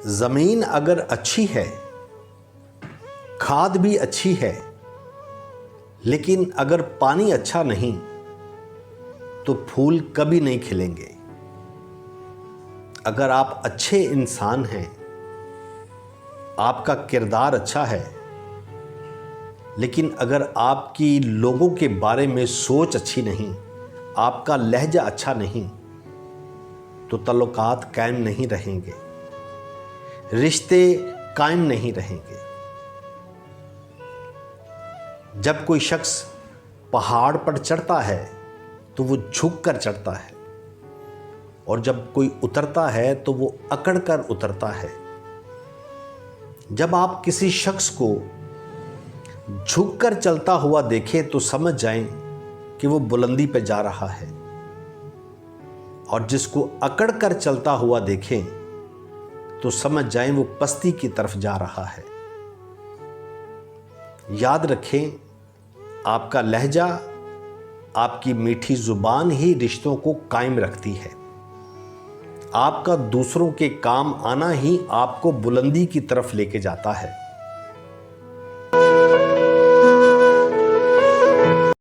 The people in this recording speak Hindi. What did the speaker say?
ज़मीन अगर अच्छी है, खाद भी अच्छी है, लेकिन अगर पानी अच्छा नहीं तो फूल कभी नहीं खिलेंगे। अगर आप अच्छे इंसान हैं, आपका किरदार अच्छा है, लेकिन अगर आपकी लोगों के बारे में सोच अच्छी नहीं, आपका लहजा अच्छा नहीं, तो ताल्लुकात कायम नहीं रहेंगे, रिश्ते कायम नहीं रहेंगे। जब कोई शख्स पहाड़ पर चढ़ता है तो वो झुक कर चढ़ता है, और जब कोई उतरता है तो वो अकड़ कर उतरता है। जब आप किसी शख्स को झुक कर चलता हुआ देखें तो समझ जाएं कि वो बुलंदी पर जा रहा है, और जिसको अकड़ कर चलता हुआ देखें तो समझ जाएं वो पस्ती की तरफ जा रहा है। याद रखें, आपका लहजा, आपकी मीठी ज़ुबान ही रिश्तों को कायम रखती है। आपका दूसरों के काम आना ही आपको बुलंदी की तरफ लेके जाता है।